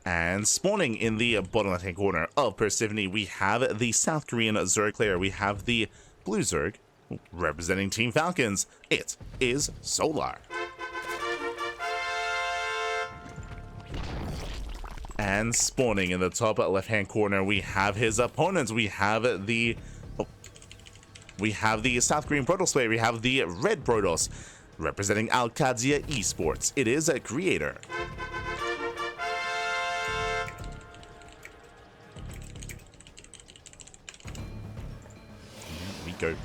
And spawning in the bottom left-hand corner of Persephone, we have the South Korean Zerg player. We have the blue Zerg representing Team Falcons. It is Solar. And spawning in the top left-hand corner, we have his opponents. We have the South Korean Protoss player. We have the red Protoss representing Alcadia Esports. It is a Creator. Go.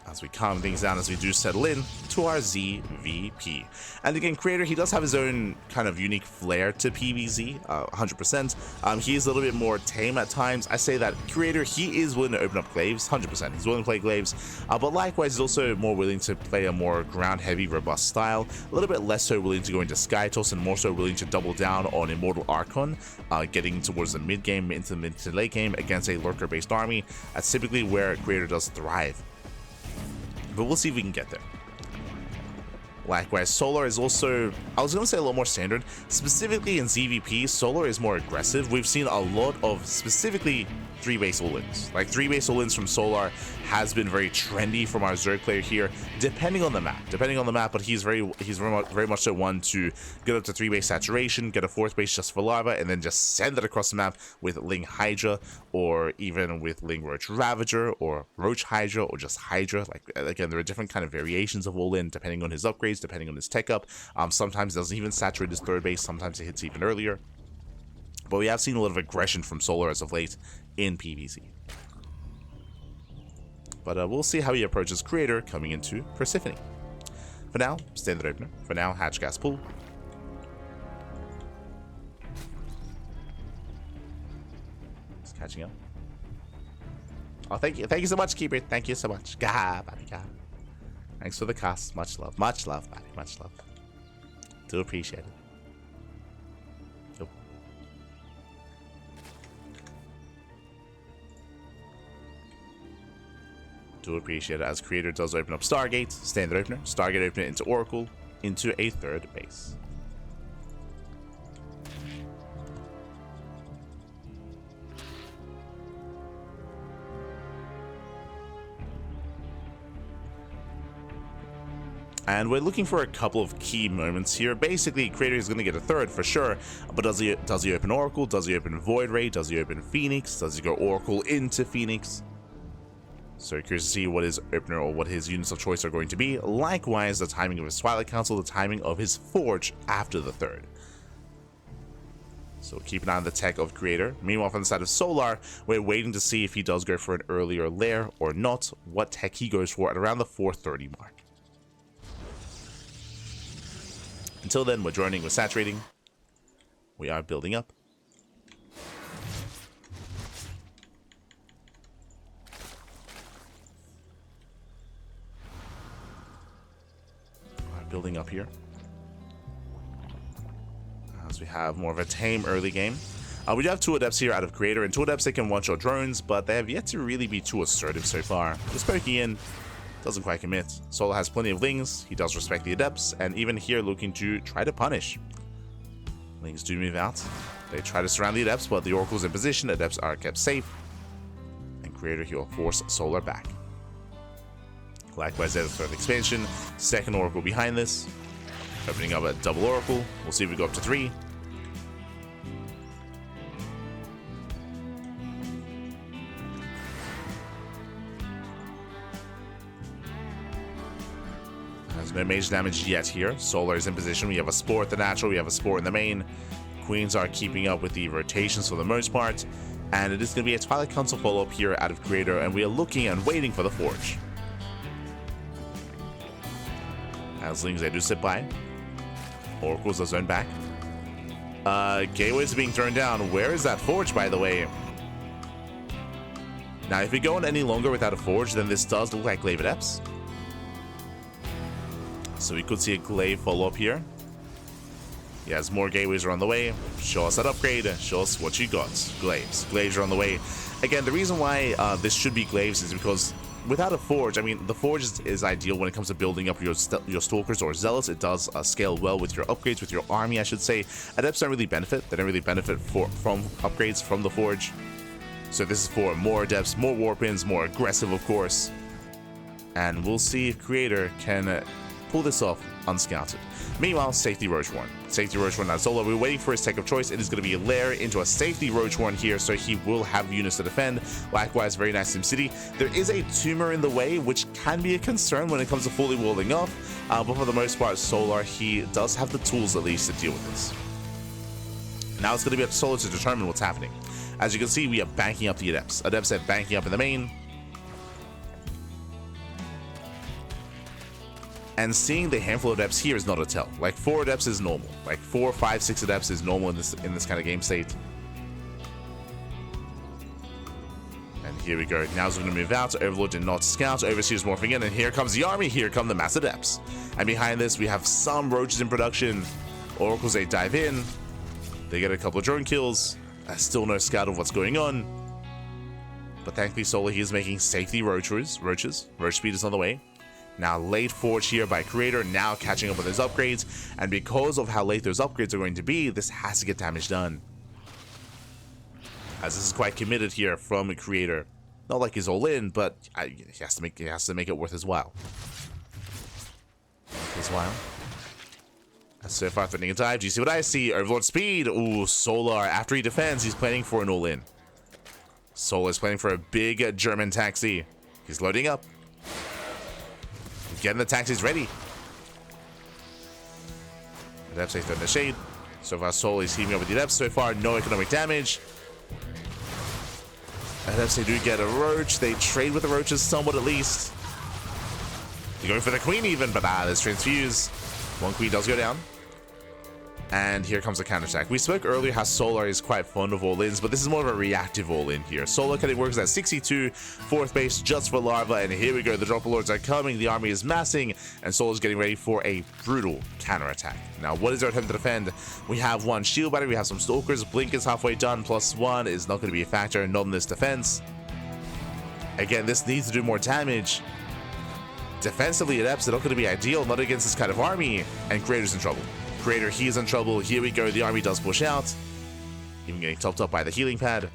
As we calm things down, as we do settle in to our ZvP. And again, Creator, he does have his own kind of unique flair to PvZ, 100%. He is a little bit more tame at times. I say that Creator, he is willing to open up glaives, 100%. He's willing to play glaives, but likewise, he's also more willing to play a more ground-heavy, robust style, a little bit less so willing to go into Sky Toss and more so willing to double down on Immortal Archon, getting towards the mid-game, into the mid to late game against a lurker-based army. That's typically where Creator does thrive. But we'll see if we can get there. Likewise, Solar is also, I was going to say a little more standard. Specifically in ZvP, Solar is more aggressive. We've seen a lot of specifically 3-base all-ins. Like 3-base all-ins from Solar has been very trendy from our Zerg player here, depending on the map. But he's very much the one to get up to 3-base saturation, get a 4th base just for Larva, and then just send it across the map with Ling Hydra, or even with Ling Roach Ravager, or Roach Hydra, or just Hydra. Like, again, there are different kind of variations of all-in depending on his upgrades, depending on his tech up. Sometimes it doesn't even saturate his 3rd base, sometimes it hits even earlier. But we have seen a lot of aggression from Solar as of late in PvZ. But we'll see how he approaches Creator coming into Persephone. For now, standard opener. For now, hatch gas pull. It's catching up. Oh, thank you so much, Keeper. Thank you so much. Gah, buddy, gah. Thanks for the cast. Much love, buddy. Much love. Do appreciate it. Yep. Do appreciate it, as Creator does open up Stargate, standard opener, Stargate opener into Oracle, into a 3rd base. And we're looking for a couple of key moments here. Basically, Creator is going to get a 3rd for sure, but does he open Oracle? Does he open Void Ray? Does he open Phoenix? Does he go Oracle into Phoenix? So curious to see what his opener or what his units of choice are going to be. Likewise, the timing of his Twilight Council, the timing of his Forge after the 3rd. So keep an eye on the tech of Creator. Meanwhile, from the side of Solar, we're waiting to see if he does go for an earlier lair or not, what tech he goes for at around the 430 mark. Until then, we're joining with saturating. We are building up. Building up here as we have more of a tame early game. We do have 2 adepts here out of Creator, and 2 adepts they can one-shot drones, but they have yet to really be too assertive so far. Just poking in, doesn't quite commit. Solar has plenty of Lings, he does respect the adepts, and even here looking to try to punish. Lings do move out, they try to surround the adepts, but the Oracle's in position, adepts are kept safe, and Creator here will force Solar back. Likewise, there's a 3rd expansion, 2nd Oracle behind this, opening up a double Oracle. We'll see if we go up to 3. There's no major damage yet here. Solar is in position. We have a Spore at the natural, we have a Spore in the main. Queens are keeping up with the rotations for the most part, and it is going to be a Twilight Council follow-up here out of Creator, and we are looking and waiting for the Forge. As Lings, they do sit by. Oracles are zoned back. Gateways are being thrown down. Where is that Forge, by the way? Now, if we go on any longer without a Forge, then this does look like Glaive Adepts. So we could see a Glaive follow-up here. Yes, more gateways are on the way. Show us that upgrade. Show us what you got. Glaives. Glaives are on the way. Again, the reason why this should be Glaives is because without a Forge, I mean, the Forge is ideal when it comes to building up your Stalkers or Zealots. It does scale well with your upgrades, with your army, I should say. Adepts don't really benefit. They don't really benefit from upgrades from the Forge. So this is for more Adepts, more Warpins, more aggressive, of course. And we'll see if Creator can pull this off unscouted. Meanwhile, Safety Roachworn. Safety Roachworn now solo. We're waiting for his tech of choice. It is going to be a lair into a Safety Roachworn here, so he will have units to defend. Likewise, very nice SimCity. There is a tumor in the way, which can be a concern when it comes to fully walling off. But for the most part, Solar, he does have the tools at least to deal with this. Now it's going to be up to Solar to determine what's happening. As you can see, we are banking up the Adepts. Adepts are banking up in the main. And seeing the handful of Adepts here is not a tell. Like 4 Adepts is normal. Like 4, 5, 6 Adepts is normal in this kind of game state. And here we go. Now we're going to move out. Overlord did not scout. Overseer's morphing in, and here comes the army. Here come the mass Adepts. And behind this, we have some Roaches in production. Oracles, they dive in. They get a couple of drone kills. Still no scout of what's going on. But thankfully, Solar, he is making safety roaches. Roach speed is on the way. Now late Forge here by Creator, now catching up with his upgrades, and because of how late those upgrades are going to be, this has to get damage done. As this is quite committed here from Creator. Not like he's all in, but he has to make it worth his while. So far threatening a dive. Do you see what I see? Overlord speed. Ooh, Solar. After he defends, he's planning for an all-in. Solar is planning for a big German taxi. He's loading up. Getting the taxis ready. Adepts they throw in the shade. So far, Soul is teaming up with the Adepts. So far, no economic damage. Adepts they do get a Roach. They trade with the Roaches somewhat at least. They're going for the Queen even, but there's Transfuse. One Queen does go down. And here comes a counterattack. We spoke earlier how Solar is quite fond of all-ins, but this is more of a reactive all-in here. Solar kind of works at 62, 4th base just for Larva, and here we go. The Dropper Lords are coming, the army is massing, and Solar's getting ready for a brutal counterattack. Now, what is our attempt to defend? We have 1 shield battery, we have some Stalkers, Blink is halfway done, +1 is not going to be a factor, not in this defense. Again, this needs to do more damage. Defensively, Adepts are not going to be ideal, not against this kind of army, and Creator's in trouble. Creator, he is in trouble. Here we go. The army does push out. Even getting topped up by the healing pad.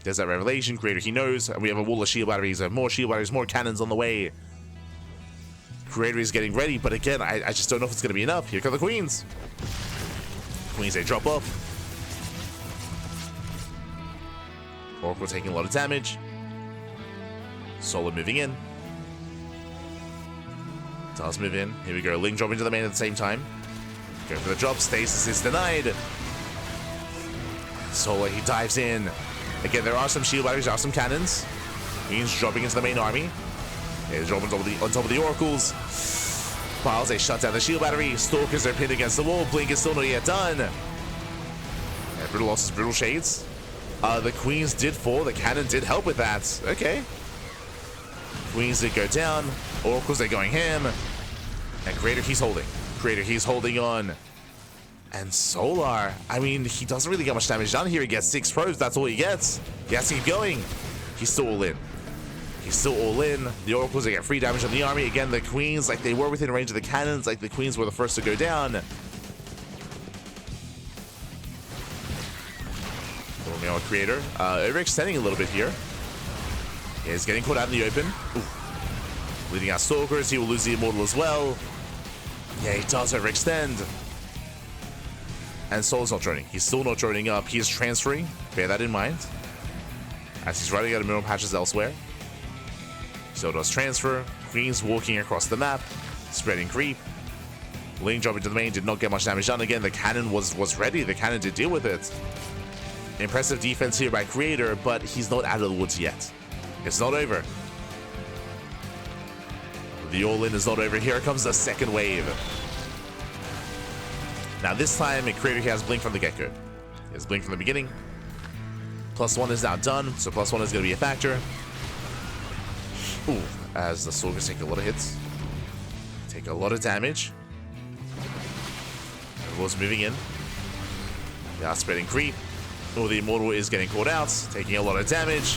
There's that revelation. Creator, he knows. And we have a wall of shield batteries. More shield batteries, more cannons on the way. Creator is getting ready. But again, I just don't know if it's going to be enough. Here come the Queens. Queens, they drop off. Oracle taking a lot of damage. Solar moving in. Does move in. Here we go. Ling drop into the main at the same time. Go for the drop. Stasis is denied. Solar, he dives in. Again, there are some shield batteries, there are some cannons. Queens dropping into the main army. They drop on top of the Oracles. Files, they shut down the shield battery. Stalkers are pinned against the wall. Blink is still not yet done. Yeah, brutal losses, brutal shades. The Queens did fall. The cannon did help with that. Okay. Queens did go down. Oracles, they're going ham. And Creator, he's holding. Creator, he's holding on. And Solar, I mean, he doesn't really get much damage done here. He gets 6 probes, that's all he gets. He has to keep going. He's still all in. He's still all in. The Oracles, they get free damage on the army. Again, the Queens, like they were within range of the cannons. Like the Queens were the first to go down. Creator, overextending a little bit here. He's getting caught out in the open. Ooh. Leading out Stalkers, he will lose the Immortal as well. Yeah, he does overextend. And Soul's not droning. He's still not droning up. He is transferring. Bear that in mind. As he's running out of mineral patches elsewhere. So does transfer. Queen's walking across the map. Spreading creep. Ling dropping to the main. Did not get much damage done. Again, the cannon was ready. The cannon did deal with it. Impressive defense here by Creator, but he's not out of the woods yet. It's not over. The all-in is not over. Here comes the second wave. Now this time, Creator has Blink from the get-go. He has Blink from the beginning. +1 is now done, so +1 is going to be a factor. Ooh, as the Stalkers take a lot of hits. Take a lot of damage. Everyone's moving in. They are spreading creep. Oh, the Immortal is getting caught out, taking a lot of damage.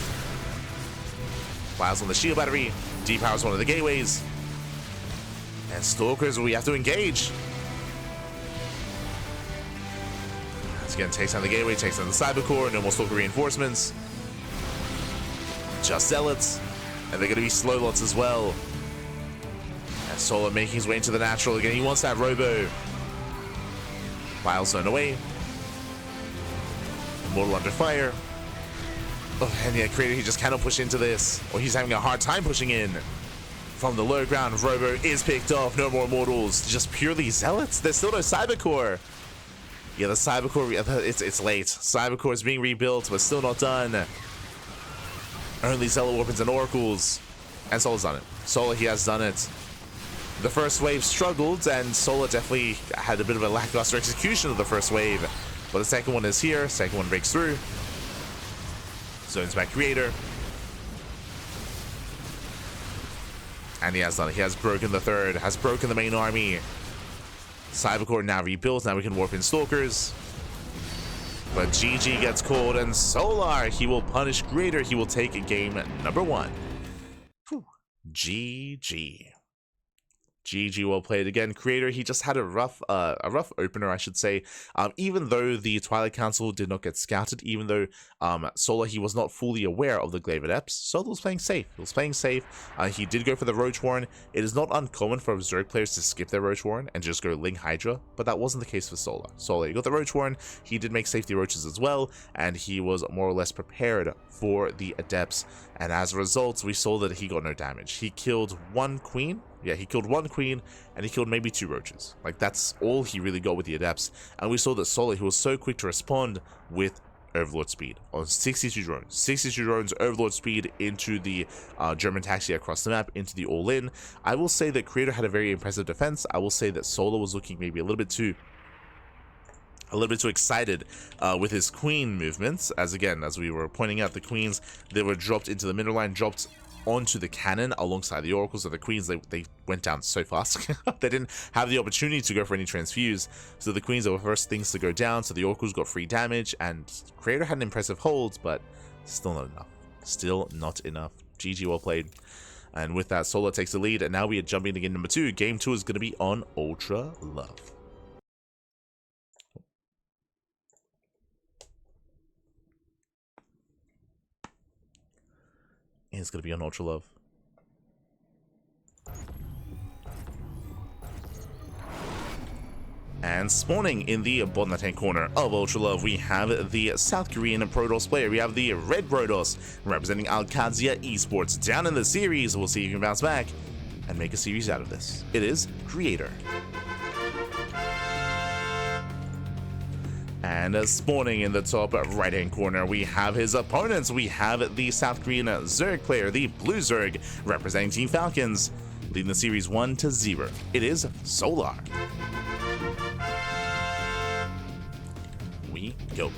Fires on the shield battery. Depowers one of the gateways. And Stalkers, we have to engage. Once again, takes down the gateway, takes down the Cyber Core, no more Stalker reinforcements. Just Zealots. And they're going to be slow lots as well. And Solar making his way into the natural. Again, he wants that Robo. Milestone away. Immortal under fire. Oh, and yeah, Creator, he just cannot push into this. Or he's having a hard time pushing in. From the low ground, Robo is picked off. No more Immortals. Just purely Zealots. There's still no Cyber Core. Yeah, the Cyber Core, it's late. Cyber Core is being rebuilt, but still not done. Only Zealot Weapons and Oracles. And Solar's done it. Solar, he has done it. The first wave struggled, and Solar definitely had a bit of a lackluster execution of the first wave. But the second one is here. Second one breaks through. Zones back Creator. And he has done it. He has broken the third. Has broken the main army. Cybercore now rebuilt. Now we can warp in Stalkers. But GG gets called, and Solar, he will punish Creator. He will take game number 1. Whew. GG. GG, well played again. Creator, he just had a rough opener, I should say. Even though the Twilight Council did not get scouted, even though Solar, he was not fully aware of the Glaive Adepts, Solar was playing safe. He was playing safe. He did go for the Roach Warren. It is not uncommon for Zerg players to skip their Roach Warren and just go Ling Hydra, but that wasn't the case for Solar. Solar, he got the Roach Warren. He did make safety Roaches as well, and he was more or less prepared for the Adepts. And as a result, we saw that he got no damage. He killed 1 Queen. Yeah, he killed 1 Queen, and he killed maybe 2 Roaches. Like, that's all he really got with the Adepts. And we saw that Solar, he was so quick to respond with Overlord speed on 62 drones. 62 drones, Overlord speed into the German taxi across the map, into the all-in. I will say that Creator had a very impressive defense. I will say that Solar was looking maybe a little bit too excited with his Queen movements. As again, as we were pointing out, the Queens, they were dropped into the middle line, dropped onto the cannon alongside the Oracles. So the Queens, they went down so fast. They didn't have the opportunity to go for any transfuse. So the Queens were first things to go down. So the Oracles got free damage, and Creator had an impressive hold, but still not enough. Still not enough. GG, well played. And with that, Solar takes the lead, and now we are jumping into game number 2. Game 2 is going to be on Ultra Love. It's going to be on Ultra Love. And spawning in the bottom left-hand corner of Ultra Love, we have the South Korean Protoss player. We have the Red Protoss representing Alkadzia Esports. Down in the series, we'll see if he can bounce back and make a series out of this. It is Creator. And spawning in the top right-hand corner, we have his opponents. We have the South Korean Zerg player, the Blue Zerg, representing Team Falcons, leading the series 1-0. It is Solar. We go.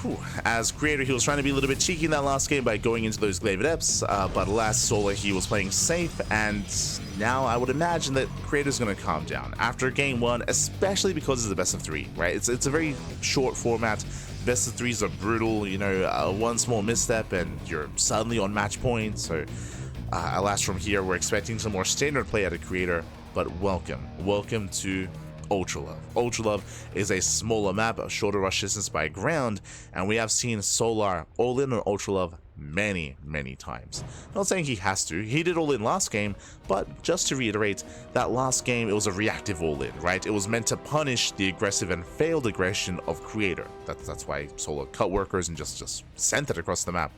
Whew. As Creator, he was trying to be a little bit cheeky in that last game by going into those Glaive Adepts, but last Solar, he was playing safe, and now I would imagine that Creator's going to calm down after game 1, especially because it's a best of 3, right? It's a very short format. Best of 3s are brutal, you know, one small misstep and you're suddenly on match point. So alas, from here, we're expecting some more standard play out of Creator, but welcome to Ultra Love. Ultra Love is a smaller map, a shorter rush distance by ground, and we have seen Solar all in on Ultra Love many times. Not saying he has to. He did all in last game, but just to reiterate, that last game, it was a reactive all in, right? It was meant to punish the aggressive and failed aggression of Creator. That's why Solar cut workers and just sent it across the map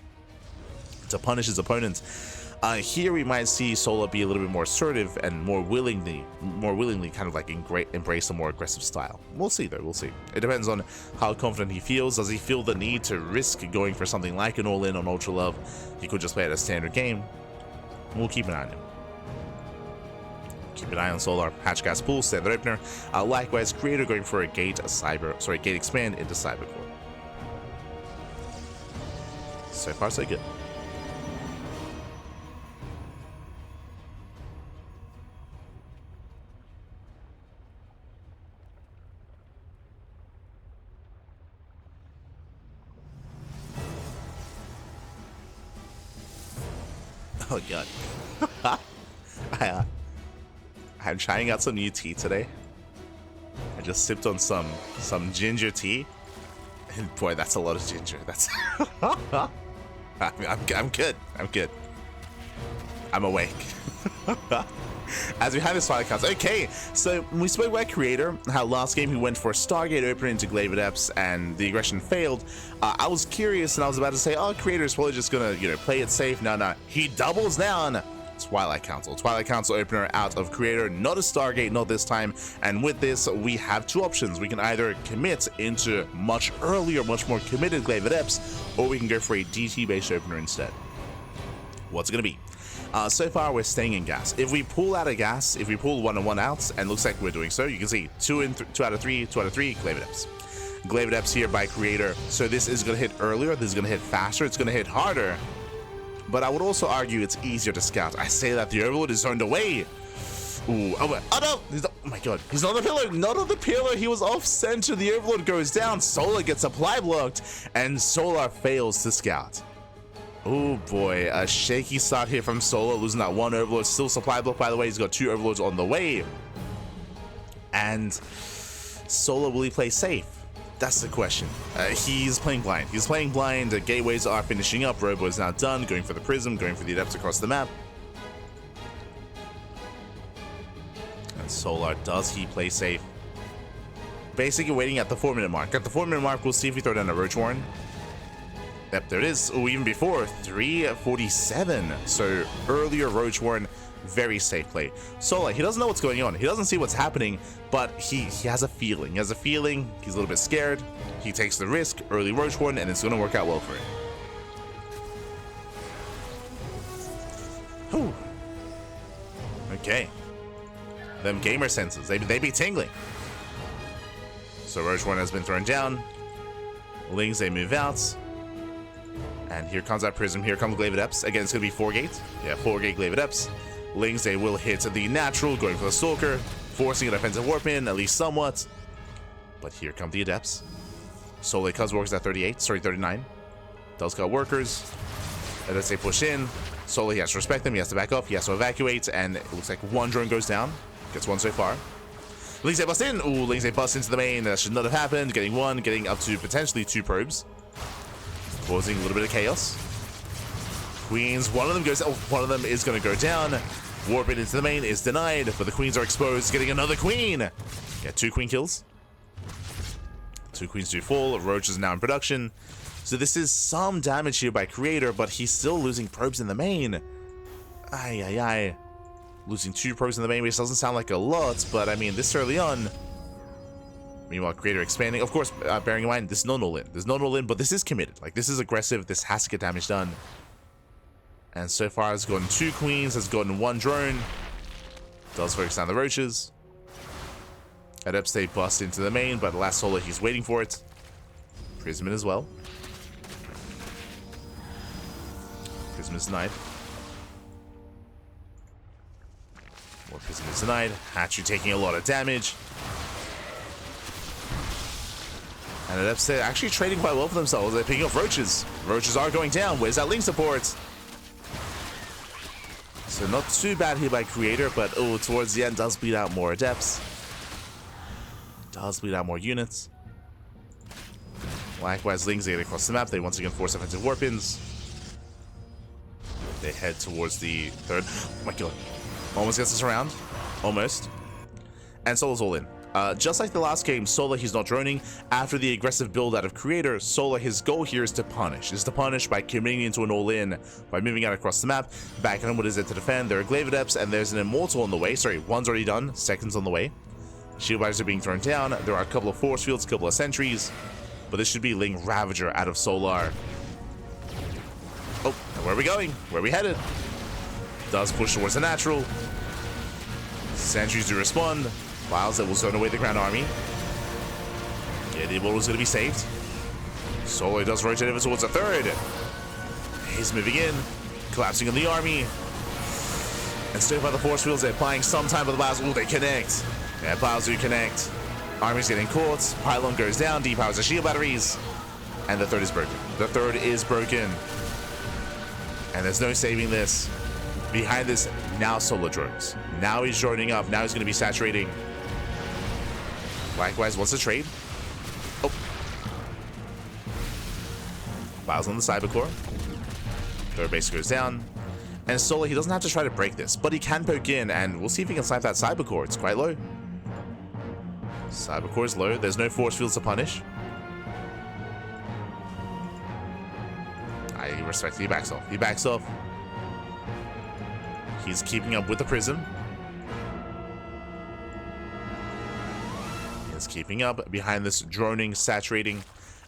to punish his opponents. Here we might see Solar be a little bit more assertive and more willingly kind of like embrace a more aggressive style. We'll see though, we'll see. It depends on how confident he feels. Does he feel the need to risk going for something like an all-in on Ultra Love? He could just play at a standard game. We'll keep an eye on him. Keep an eye on Solar. Hatch Gas Pool, standard opener. Likewise, Creator going for a gate expand into Cyber Core. So far, so good. Oh god. I'm trying out some new tea today. I just sipped on some ginger tea. And boy, that's a lot of ginger. That's I'm good. I'm good. I'm awake. As we have his final counts. Okay, so we spoke about Creator, how last game he went for a Stargate opener into Glaive Adepts and the aggression failed. I was curious and I was about to say, oh, Creator's probably just gonna, play it safe. No, he doubles down. Twilight Council opener out of Creator, not a Stargate, not this time. And with this, we have two options. We can either commit into much earlier, much more committed Glaive Adepts, or we can go for a DT-based opener instead. What's it gonna be? So far, we're staying in gas. If we pull out of gas, if we pull 1 and 1 out, and looks like we're doing so, you can see 2 out of 3, Glaive Adepts. Glaive Adepts here by Creator. So this is going to hit earlier, this is going to hit faster, it's going to hit harder. But I would also argue it's easier to scout. I say that the Overlord is zoned away. Ooh, oh no! Oh my god, he's not on the pillar, not on the pillar, he was off center, the Overlord goes down, Solar gets supply blocked, and Solar fails to scout. Oh boy, a shaky start here from Solar, losing that one Overlord. Still supply block, by the way. He's got 2 Overlords on the way. And Solar, will he play safe? That's the question. He's playing blind. He's playing blind. The gateways are finishing up. Robo is now done, going for the Prism, going for the Adepts across the map. And Solar, does he play safe? Basically waiting at the 4-minute mark. At the 4-minute mark, we'll see if we throw down a Roach Warren. Yep, there it is. Oh, even before 3:47. So earlier Roach Warren, very safe play. Solar, he doesn't know what's going on. He doesn't see what's happening, but he has a feeling. He has a feeling. He's a little bit scared. He takes the risk, early Roach Warren, and it's going to work out well for him. Whew. Okay. Them gamer senses, they be tingling. So Roach Warren has been thrown down. Lings, they move out. And here comes that Prism, here comes Glaive Adepts. Again, it's going to be 4-gate. Yeah, 4-gate Glaive Adepts. Lings, they will hit the natural, going for the Stalker, forcing an offensive warp in, at least somewhat. But here come the Adepts. Solar Cuz works at 39. Does got workers. As they push in, Solar, he has to respect them, he has to back up, he has to evacuate, and it looks like 1 drone goes down. Gets 1 so far. Lings, they bust in. Ooh, Lings, they bust into the main. That should not have happened. Getting 1, getting up to potentially 2 probes. Causing a little bit of chaos. Queens, one of them goes. Oh, one of them is going to go down. Warp it into the main is denied, but the queens are exposed. Getting another queen. Yeah, 2 queen kills. 2 queens do fall. Roach is now in production. So this is some damage here by Creator, but he's still losing probes in the main. Ay. Losing 2 probes in the main base doesn't sound like a lot, but I mean, this early on. Meanwhile, Creator expanding. Of course, bearing in mind, this is no all-in. There's no all-in, but this is committed. Like, this is aggressive. This has to get damage done. And so far, has gotten 2 queens, has gotten 1 drone. Does focus down the roaches. Adepts, they bust into the main, but last Solar, he's waiting for it. Prism in as well. Prism is denied. More Prism is denied. Hatchery taking a lot of damage. And Adepts, they're actually trading quite well for themselves. They're picking up roaches. Roaches are going down. Where's that link support? So not too bad here by Creator, but oh, towards the end does bleed out more Adepts. Does bleed out more units. Likewise, Lings, they get across the map. They once again force offensive warp-ins. They head towards the 3rd. Oh my god. Almost gets us around. Almost. And Solar's all in. Just like the last game, Solar, he's not droning. After the aggressive build out of Creator, Solar, his goal here is to punish. By committing into an all-in, by moving out across the map. Back on what is it to defend? There are Glaive Adepts, and there's an Immortal on the way. Sorry, 1's already done, 2nd's on the way. Shield Biters are being thrown down. There are a couple of force fields, a couple of sentries. But this should be Ling Ravager out of Solar. Oh, where are we going? Where are we headed? Does push towards the natural. Sentries do respond. Files that will zone away the ground army. Yeah, the Immortal is going to be saved. Solar does rotate over towards the 3rd. He's moving in, collapsing on the army. And still by the force fields, they're applying some time with the Biles. Ooh, they connect. Yeah, Biles do connect. Army's getting caught. Pylon goes down, depowers the shield batteries. And the 3rd is broken. The 3rd is broken. And there's no saving this. Behind this, now Solo drones. Now he's droning up. Now he's going to be saturating. Likewise, wants to trade. Oh. Files on the Cybercore. Third base goes down. And Solo, he doesn't have to try to break this, but he can poke in, and we'll see if he can snipe that Cybercore. It's quite low. Cybercore is low. There's no force fields to punish. I respect it. He backs off. He backs off. He's keeping up with the Prism. He's keeping up behind this droning, saturating.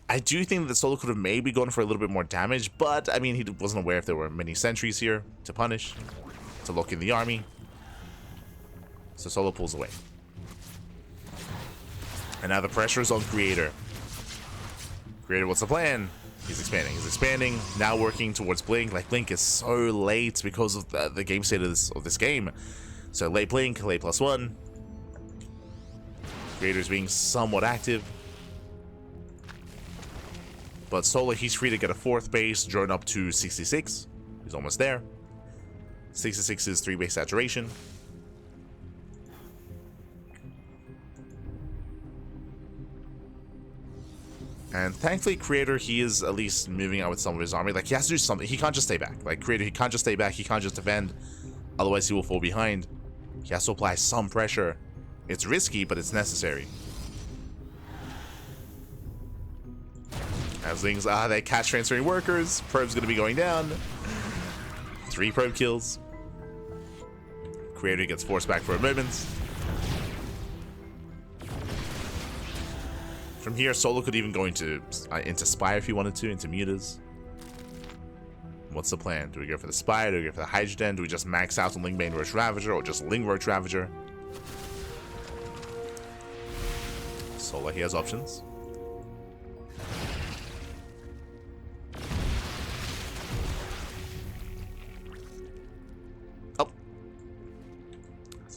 I do think that Solo could have maybe gone for a little bit more damage, but I mean, he wasn't aware if there were many sentries here to punish, to lock in the army. So Solo pulls away. And now the pressure is on Creator. Creator, what's the plan? He's expanding. He's expanding. Now working towards Blink. Like, Blink is so late because of the game state of this game. So late Blink, late +1. Creator's being somewhat active. But Solo, he's free to get a 4th base, drone up to 66. He's almost there. 66 is 3 base saturation. And thankfully, Creator, he is at least moving out with some of his army. Like, he has to do something. He can't just stay back. Like, Creator, he can't just stay back. He can't just defend. Otherwise, he will fall behind. He has to apply some pressure. It's risky, but it's necessary. As things they catch transferring workers. Probe's going to be going down. 3 probe kills. Creator gets forced back for a moment. From here, Solo could even go into Spire if he wanted to, into Mutas. What's the plan? Do we go for the Spire? Do we go for the Hydrogen? Do we just max out on Lingbane Roach Ravager, or just Ling Roach Ravager? Solo, he has options. Oh.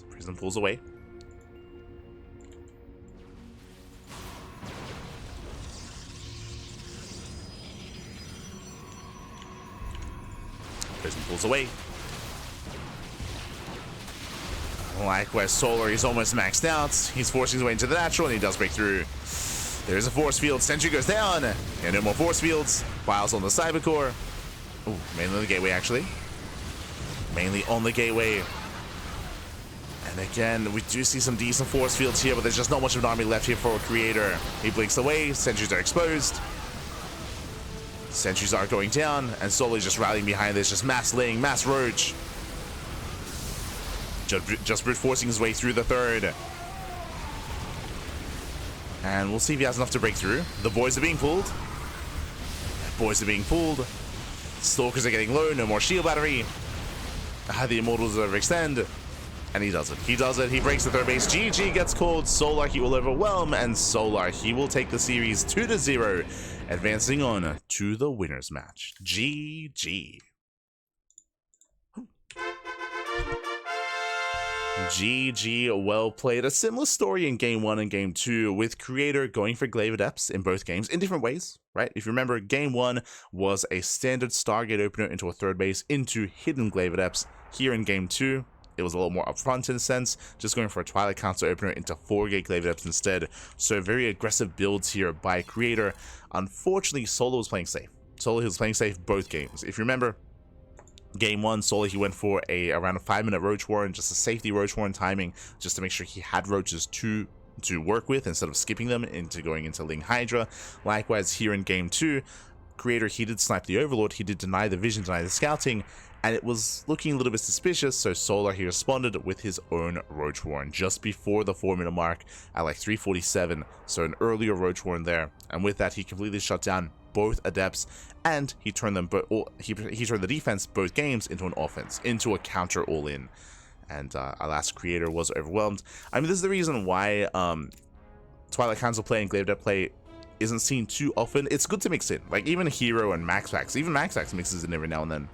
Prison pulls away. Prison pulls away. Likewise, Solar, he's almost maxed out. He's forcing his way into the natural, and he does break through. There's a force field. Sentry goes down. And no more force fields. Files on the Cybercore. Ooh, mainly on the gateway, actually. Mainly on the gateway. And again, we do see some decent force fields here, but there's just not much of an army left here for a Creator. He blinks away. Sentries are exposed. Sentries are going down, and slowly just rallying behind this. Just mass Ling, mass Roach. Just brute forcing his way through the 3rd. And we'll see if he has enough to break through. The boys are being pulled. Boys are being pulled. Stalkers are getting low. No more shield battery. The Immortals overextend. And he does it. He does it. He breaks the 3rd base. GG gets called. Solar, he will overwhelm. And Solar, he will take the series 2-0. Advancing on to the winners match. GG. GG, well played. A similar story in Game 1 and Game 2, with Creator going for Glaive Adepts in both games in different ways, right? If you remember, Game 1 was a standard Stargate opener into a 3rd base into hidden Glaive Adepts. Here in Game 2, it was a little more upfront in a sense, just going for a Twilight Council opener into 4-gate Glaive Adepts instead. So very aggressive builds here by Creator. Unfortunately, Solo was playing safe. Solo was playing safe both games. If you remember, Game 1, Solo, he went for around a 5-minute Roach Warren, just a safety Roach Warren timing, just to make sure he had Roaches to work with instead of skipping them into going into Ling Hydra. Likewise, here in Game 2, Creator, he did snipe the Overlord, he did deny the vision, deny the scouting, and it was looking a little bit suspicious, so Solar, he responded with his own Roach Warren just before the 4-minute mark at like 3:47, so an earlier Roach Warren there, and with that, he completely shut down both Adepts, and he turned them he turned the defense both games into an offense, into a counter all-in, and our last Creator was overwhelmed. I mean, this is the reason why Twilight Council play and Glaive Adept play isn't seen too often. It's good to mix in, like even Hero and Max Packs, even Max Packs mixes in every now and then.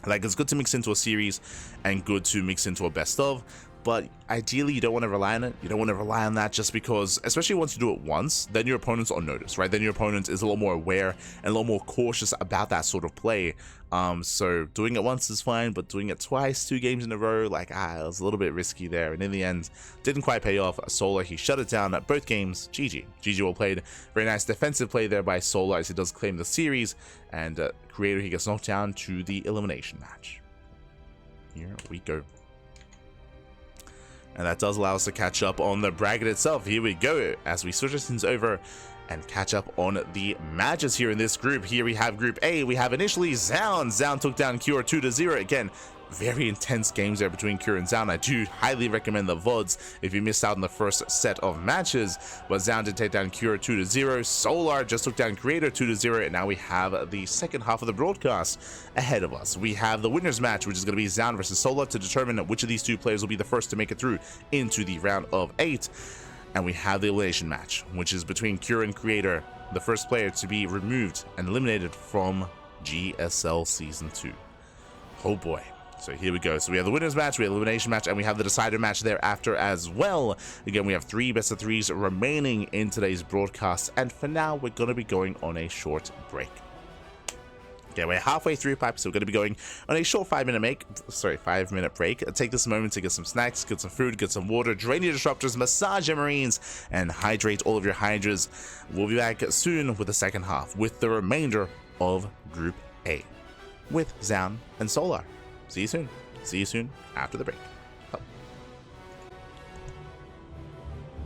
Like, it's good to mix into a series and good to mix into a best of, but ideally you don't want to rely on it. You don't want to rely on that just because, especially once you do it once, then your opponent's on notice, right? Then your opponent is a little more aware and a little more cautious about that sort of play. So doing it once is fine, but doing it twice, 2 games in a row, like, it was a little bit risky there. And in the end, didn't quite pay off. Solar, he shut it down at both games. GG. GG well played. Very nice defensive play there by Solar as he does claim the series. And Creator, he gets knocked down to the elimination match. Here we go. And that does allow us to catch up on the bracket itself. Here we go, as we switch things over and catch up on the matches here in this group. Here we have Group A. We have initially Zound. Zound took down Cure 2-0. Again, very intense games there between Cure and Zound. I do highly recommend the VODs if you missed out on the first set of matches. But Zound did take down Cure 2-0. Solar just took down Creator 2-0. And now we have the second half of the broadcast ahead of us. We have the winners match, which is going to be Zound versus Solar, to determine which of these 2 players will be the first to make it through into the round of 8. And we have the elimination match, which is between Cure and Creator, the first player to be removed and eliminated from GSL Season 2. Oh boy. So here we go. So we have the winners match, we have the elimination match, and we have the decider match thereafter as well. Again, we have 3 best of 3s remaining in today's broadcast. And for now, we're going to be going on a short break. Okay, we're halfway through, Pipe, so we're going to be going on a short 5-minute break. Take this moment to get some snacks, get some food, get some water, drain your disruptors, massage your marines, and hydrate all of your hydras. We'll be back soon with the second half, with the remainder of Group A, with Zound and Solar. See you soon. See you soon after the break.